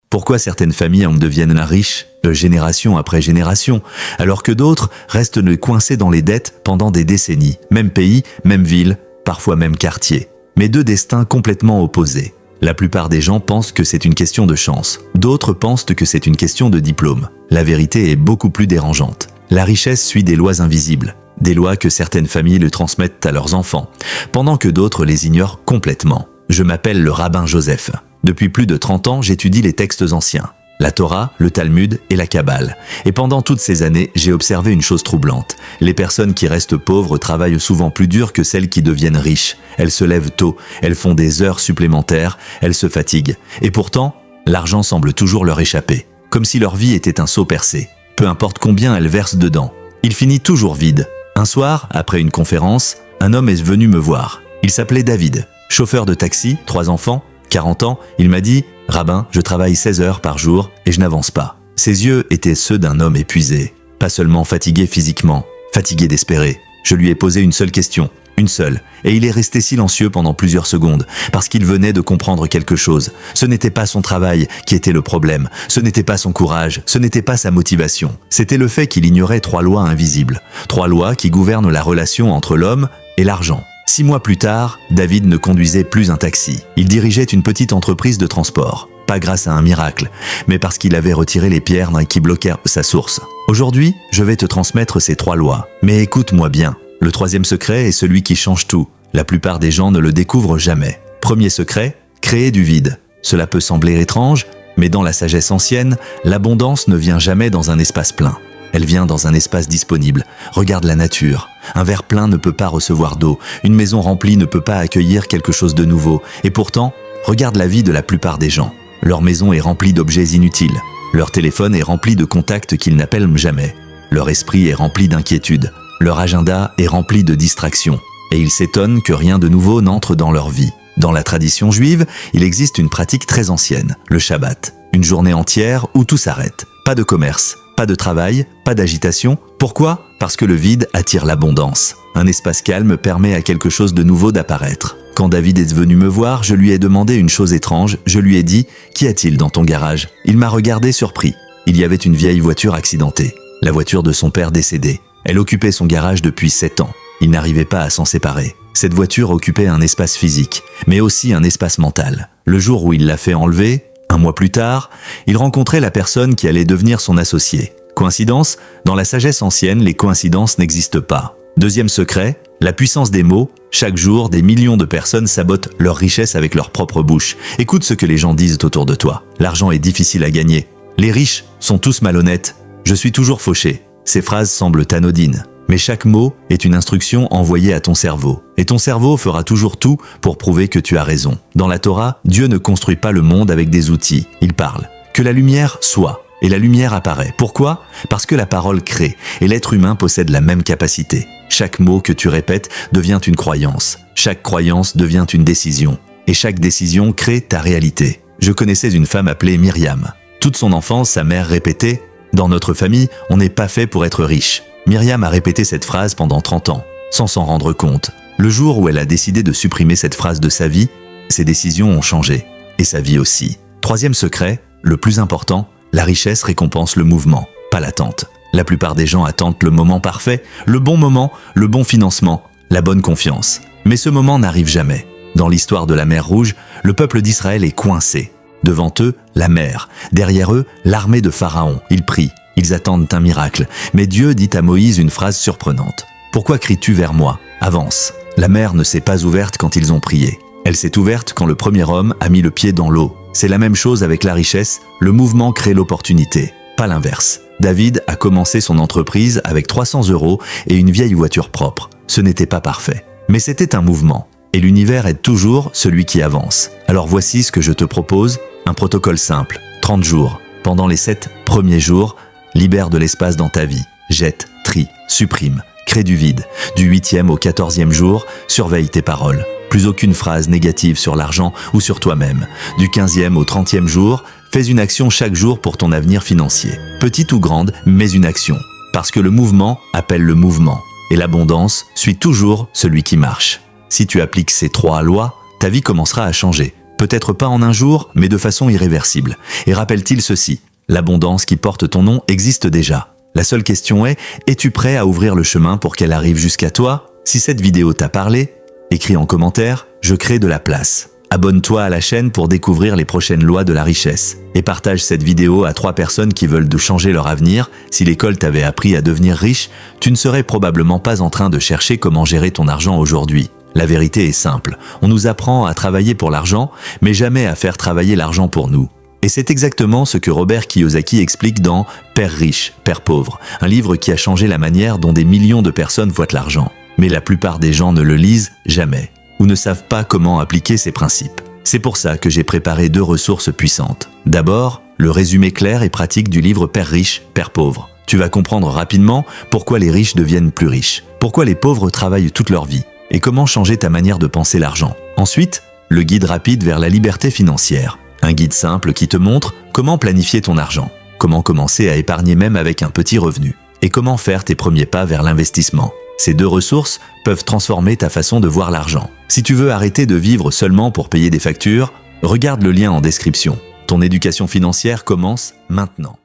Pourquoi certaines familles en deviennent riches, génération après génération, alors que d'autres restent coincés dans les dettes pendant des décennies, même pays, même ville, parfois même quartier, mais deux destins complètement opposés. La plupart des gens pensent que c'est une question de chance, d'autres pensent que c'est une question de diplôme. La vérité est beaucoup plus dérangeante. La richesse suit des lois invisibles, des lois que certaines familles le transmettent à leurs enfants, pendant que d'autres les ignorent complètement. Je m'appelle le rabbin Joseph. Depuis plus de 30 ans, j'étudie les textes anciens, la Torah, le Talmud et la Kabbale. Et pendant toutes ces années, j'ai observé une chose troublante. Les personnes qui restent pauvres travaillent souvent plus dur que celles qui deviennent riches. Elles se lèvent tôt, elles font des heures supplémentaires, elles se fatiguent. Et pourtant, l'argent semble toujours leur échapper, comme si leur vie était un seau percé. Peu importe combien elles versent dedans, il finit toujours vide. Un soir, après une conférence, un homme est venu me voir. Il s'appelait David, chauffeur de taxi, 3 enfants, 40 ans, il m'a dit « Rabbin, je travaille 16 heures par jour et je n'avance pas. » Ses yeux étaient ceux d'un homme épuisé, pas seulement fatigué physiquement, fatigué d'espérer. Je lui ai posé une seule question, une seule, et il est resté silencieux pendant plusieurs secondes, parce qu'il venait de comprendre quelque chose. Ce n'était pas son travail qui était le problème, ce n'était pas son courage, ce n'était pas sa motivation. C'était le fait qu'il ignorait 3 lois invisibles, 3 lois qui gouvernent la relation entre l'homme et l'argent. 6 mois plus tard, David ne conduisait plus un taxi. Il dirigeait une petite entreprise de transport. Pas grâce à un miracle, mais parce qu'il avait retiré les pierres qui bloquaient sa source. Aujourd'hui, je vais te transmettre ces 3 lois. Mais écoute-moi bien. Le 3e secret est celui qui change tout. La plupart des gens ne le découvrent jamais. Premier secret, créer du vide. Cela peut sembler étrange, mais dans la sagesse ancienne, l'abondance ne vient jamais dans un espace plein. Elle vient dans un espace disponible. Regarde la nature. Un verre plein ne peut pas recevoir d'eau. Une maison remplie ne peut pas accueillir quelque chose de nouveau. Et pourtant, regarde la vie de la plupart des gens. Leur maison est remplie d'objets inutiles. Leur téléphone est rempli de contacts qu'ils n'appellent jamais. Leur esprit est rempli d'inquiétudes. Leur agenda est rempli de distractions. Et ils s'étonnent que rien de nouveau n'entre dans leur vie. Dans la tradition juive, il existe une pratique très ancienne, le Shabbat. Une journée entière où tout s'arrête. Pas de commerce. Pas de travail, pas d'agitation. Pourquoi ? Parce que le vide attire l'abondance. Un espace calme permet à quelque chose de nouveau d'apparaître. Quand David est venu me voir, je lui ai demandé une chose étrange. Je lui ai dit « Qu'y a-t-il dans ton garage ?» Il m'a regardé surpris. Il y avait une vieille voiture accidentée. La voiture de son père décédé. Elle occupait son garage depuis 7 ans. Il n'arrivait pas à s'en séparer. Cette voiture occupait un espace physique, mais aussi un espace mental. Le jour où il l'a fait enlever, 1 mois plus tard, il rencontrait la personne qui allait devenir son associé. Coïncidence ? Dans la sagesse ancienne, les coïncidences n'existent pas. 2e secret, la puissance des mots. Chaque jour, des millions de personnes sabotent leur richesse avec leur propre bouche. Écoute ce que les gens disent autour de toi. L'argent est difficile à gagner. Les riches sont tous malhonnêtes. Je suis toujours fauché. Ces phrases semblent anodines. Mais chaque mot est une instruction envoyée à ton cerveau. Et ton cerveau fera toujours tout pour prouver que tu as raison. Dans la Torah, Dieu ne construit pas le monde avec des outils. Il parle. Que la lumière soit. Et la lumière apparaît. Pourquoi ? Parce que la parole crée. Et l'être humain possède la même capacité. Chaque mot que tu répètes devient une croyance. Chaque croyance devient une décision. Et chaque décision crée ta réalité. Je connaissais une femme appelée Myriam. Toute son enfance, sa mère répétait « Dans notre famille, on n'est pas fait pour être riche ». Myriam a répété cette phrase pendant 30 ans, sans s'en rendre compte. Le jour où elle a décidé de supprimer cette phrase de sa vie, ses décisions ont changé. Et sa vie aussi. 3e secret, le plus important, la richesse récompense le mouvement, pas l'attente. La plupart des gens attendent le moment parfait, le bon financement, la bonne confiance. Mais ce moment n'arrive jamais. Dans l'histoire de la mer Rouge, le peuple d'Israël est coincé. Devant eux, la mer. Derrière eux, l'armée de Pharaon. Ils prient. Ils attendent un miracle. Mais Dieu dit à Moïse une phrase surprenante. « Pourquoi cries-tu vers moi ? Avance !» La mer ne s'est pas ouverte quand ils ont prié. Elle s'est ouverte quand le premier homme a mis le pied dans l'eau. C'est la même chose avec la richesse. Le mouvement crée l'opportunité, pas l'inverse. David a commencé son entreprise avec 300 € et une vieille voiture propre. Ce n'était pas parfait. Mais c'était un mouvement. Et l'univers aide toujours celui qui avance. Alors voici ce que je te propose, un protocole simple, 30 jours. Pendant les 7 premiers jours, libère de l'espace dans ta vie. Jette, trie, supprime, crée du vide. Du 8e au 14e jour, surveille tes paroles. Plus aucune phrase négative sur l'argent ou sur toi-même. Du 15e au 30e jour, fais une action chaque jour pour ton avenir financier. Petite ou grande, mais une action. Parce que le mouvement appelle le mouvement. Et l'abondance suit toujours celui qui marche. Si tu appliques ces 3 lois, ta vie commencera à changer. Peut-être pas en un jour, mais de façon irréversible. Et rappelle-t-il ceci, l'abondance qui porte ton nom existe déjà. La seule question est, es-tu prêt à ouvrir le chemin pour qu'elle arrive jusqu'à toi? Si cette vidéo t'a parlé, écris en commentaire, je crée de la place. Abonne-toi à la chaîne pour découvrir les prochaines lois de la richesse. Et partage cette vidéo à 3 personnes qui veulent changer leur avenir. Si l'école t'avait appris à devenir riche, tu ne serais probablement pas en train de chercher comment gérer ton argent aujourd'hui. La vérité est simple, on nous apprend à travailler pour l'argent, mais jamais à faire travailler l'argent pour nous. Et c'est exactement ce que Robert Kiyosaki explique dans « Père riche, Père pauvre », un livre qui a changé la manière dont des millions de personnes voient l'argent. Mais la plupart des gens ne le lisent jamais, ou ne savent pas comment appliquer ces principes. C'est pour ça que j'ai préparé 2 ressources puissantes. D'abord, le résumé clair et pratique du livre Père riche, Père pauvre. Tu vas comprendre rapidement pourquoi les riches deviennent plus riches, pourquoi les pauvres travaillent toute leur vie, et comment changer ta manière de penser l'argent. Ensuite, le guide rapide vers la liberté financière. Un guide simple qui te montre comment planifier ton argent, comment commencer à épargner même avec un petit revenu, et comment faire tes premiers pas vers l'investissement. Ces 2 ressources peuvent transformer ta façon de voir l'argent. Si tu veux arrêter de vivre seulement pour payer des factures, regarde le lien en description. Ton éducation financière commence maintenant.